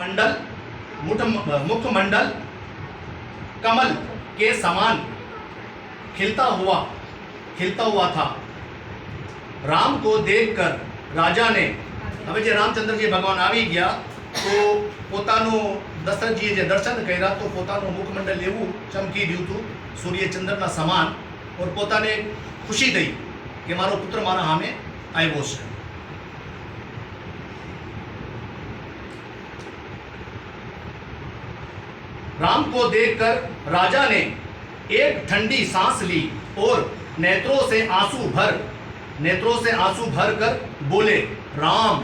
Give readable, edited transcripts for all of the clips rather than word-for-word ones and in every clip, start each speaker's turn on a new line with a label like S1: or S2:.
S1: मंडल मुखमंडल कमल के समान खिलता हुआ था। राम को देखकर राजा ने, હવે જે રામચંદ્રજી ભગવાન આવી ગયા તો પોતાનું દશરથજીએ જે દર્શન કર્યા તો પોતાનું મુખમંડળ એવું ચમકી રહ્યું હતું સૂર્યચંદ્રના સમાન, और પોતાને ખુશી થઈ કે મારો પુત્ર મારા સામે આવ્યો છે। राम को देखकर राजा ने एक ठंडी सांस ली और नेत्रों से आंसू भर कर बोले राम।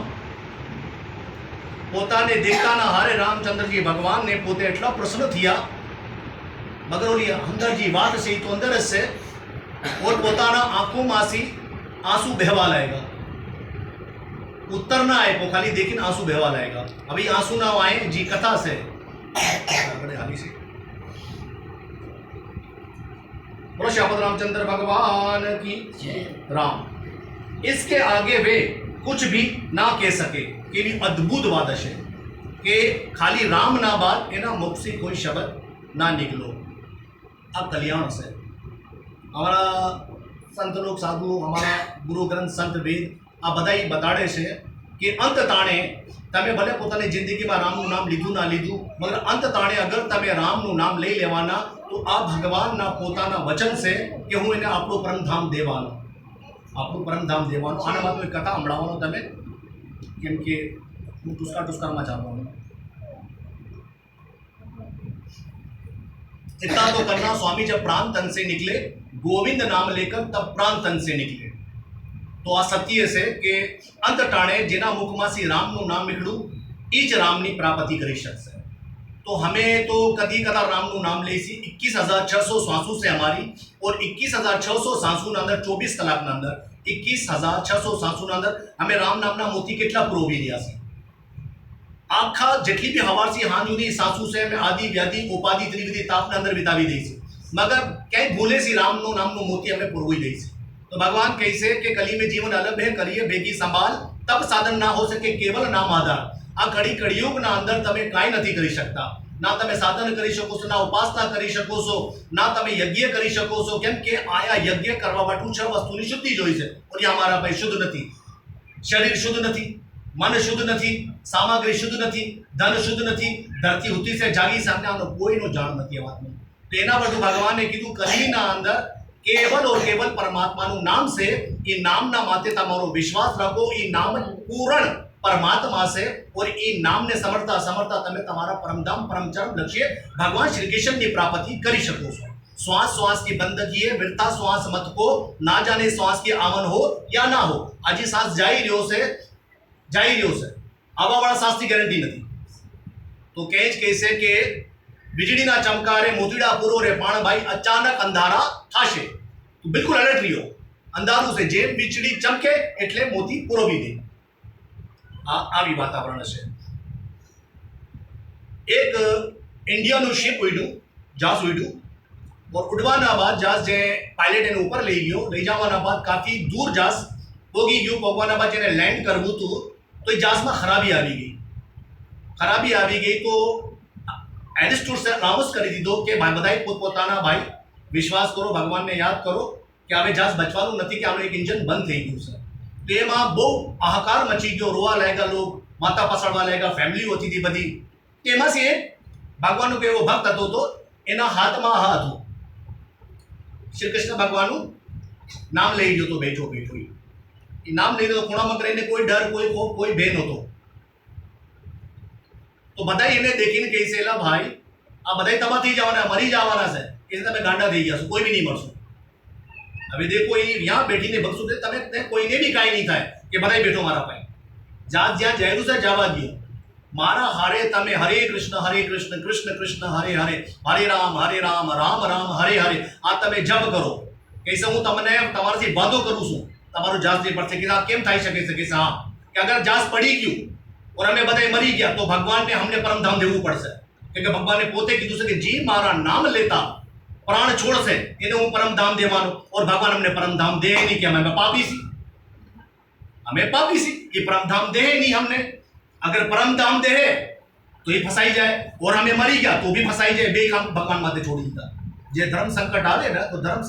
S1: પોતાને દેખતાના હારે રામચંદ્રજી ભગવાન ને પોતે એટલા પ્રસન્ન થયા, મગર ઓલી અંદરજી વાત છે તો અંદર જ છે, और પોતાના આંખોમાંથી આંસુ બહેવા લાગ્યા। ઉત્તર ના આપ્યો, ખાલી દેખીને આંસુ બહેવા લાગ્યા। હવે આંસુ ના આए जी कथा से बोलो श्यामद रामचंद्र भगवान की राम। इसके आगे वे कुछ भी ना कह सके। केवी अद्भुत बात है कि खाली राम ना बात एना मुख से कोई शब्द ना निकलो। आ कल्याण से हमारा संत लोग साधु, हमारा गुरु ग्रंथ संत वेद आ बधाई बताड़े छे कि अंत ताणे तमे भले पोतानी जिंदगी में रामनु नाम लीधु ना लीधु, मगर अंत ताणे अगर तमे रामनु नाम लई लेवाना तो आ भगवान ना पोताना वचन से कि हूँ एने आपणो परमधाम देवानो, आपणो परमधाम देवानो। आना माटे एक कथा संभळावવાનો तमे, केम के हूँ टुस्का में चाहवानो। इतना तो करना स्वामी जब प्राण तन से निकले, गोविंद नाम लेकर तब प्राण तन से निकले। तो आ सत्य से कि अंत टाणे जेना मुखमासी रामनु नाम निकलू ई ज रामनी प्राप्ति करी शकशे। तो हमें तो कदी कदा रामनु नाम लेसी 21,600 सांसू से हमारी, और 21,600 सांसू अंदर 24 कलाक अंदर 21,600 सांसू अंदर हमें राम नामना मोती केटला प्रोवी दिया सी। आखा जेटली भी हवार सी हां जुदी सांसू से हमें आदि व्याधि उपाधि त्रिविधि ताप अंदर बितावी दी सी, मगर कहीं भूले सी रामनु नामनु मोती हमें पुरवी दी सी। तो भगवान कैसे कि कली में जीवन अलग है, करिए बेगी संभाल तब साधन ना हो सके केवल नाम आधार। आ कड़ी कड़ियुग ना अंदर तमे काई नहीं करी सकता, ना तमे साधन करी शको छो, ना उपासना करी शको छो, ना तमे यज्ञ करी शको छो। केम के आया यज्ञ करवा वाटू छ वस्तुनी शुद्धि जोई छे, और ये हमारा भाई शुद्ध नहीं, शरीर शुद्ध नहीं, मन शुद्ध नहीं, सामग्री शुद्ध नहीं, धन शुद्ध नहीं, धरती हुती से जागी सामने आनो कोई नो जान नहीं बात में। तो एना बधु भगवान ने कीधु कली ना अंदर केवल और केवल परमात्मा नाम से ई नाम ना माते तमारो विश्वास रखो। ई नाम पूर्ण परमात्मा से, और ई नाम ने समर्था समर्था तमे तमारा परमधाम परमचरम लक्ष्य भगवान श्री कृष्ण की प्राप्ति करी शको छो। श्वास श्वास की बंदगी है, वृथा श्वास मत को, ना जाने श्वास की आमन हो या ना हो। आज सांस जाई रह्यो से आवा वाला सांस की गारंटी नहीं। तो कहेज कैसे के વીજળીના ચમકારે મોતીડા પૂરો રે પણ ભાઈ અચાનક અંધારા થાશે, તો બિલકુલ અલર્ટ રહ્યો। અંધારું છે જેમ વીજળી ચમકે એટલે મોતી પુરોવી દે, આવી વાતાવરણ છે। એક ઇન્ડિયાનું શિપ ઉડ્યું, જહાજ ઉડ્યું, और ઉડવાના બાદ જહાજ જે પાયલટ એને ઉપર લઈ ગયો, લઈ જવાના બાદ કાફી દૂર જહાજ પોગી ગયું। પોગવાના બાદ જેને લેન્ડ કરવું હતું તો એ જહાજમાં ખરાબી આવી ગઈ તો एडिस्टूट से अनाउंस कर दीधो कि भाई बधाई पोताना भाई विश्वास करो, भगवान ने याद करो कि हमें जहाज बचवानु नहीं कि एक इंजन बंद थी गयु है। तो एमां बहु हाहाकार मची गयो, रोवा लागेगा लोग, माता पसड़वा लागेगा, फैमिली होती थी बधी। एमां से भगवान को एवो भक्त हतो तो एना हाथ में हा हतुं, श्री कृष्ण भगवान नाम लई गयो तो बैठो नाम लई तो खूणा में करीने कोई डर कोई खौफ कोई भय नहोतो। तो बधाई એને देखीने कही से ला भाई आ बधाई तमा थी जवाना मरी जवाना से, એટલે તમે ગાંડા થઈ ગયા છો, કોઈ બી નહીં મળશો। હવે देखो यहाँ બેઠીને ભક્સો તે તમે કોઈને બી કાંઈ નહીં થાય કે બધાઈ બેઠો મારા ભાઈ, જાત જ્યાં જયરું છે જવા દો। મારા હારે તમે હરે કૃષ્ણ કૃષ્ણ કૃષ્ણ હરે હરે, હરે રામ રામ રામ હરે હરે આ તમે જપ કરો। કહીશ હું તમને તમારાથી વાદો કરું છું તમારું જહાજ નહીં પડશે કે આ કેમ થઈ શકે છે કે હા કે अगर जहाज पड़ी गયું और हमें बधाई मरी गया तो भगवान ने हमने परमधाम देवू पड़से, क्योंकि भगवान ने पोते कीधुं छे कि जी मारा नाम लेता प्राण छोड़से एने हूँ परमधाम देवानो। और भगवान हमने परमधाम दे नहीं कि हमें पापी सी ये परमधाम दे नहीं हमने। अगर परमधाम दे તો એ ફસાઈ જાય, ઓર અમે મરી ગયા તો બી ફસાઈ જાય. બે કામ ભગવાન માટે છોડી દીધા. જે ધર્મ સંકટ આવે ને તો ધર્મ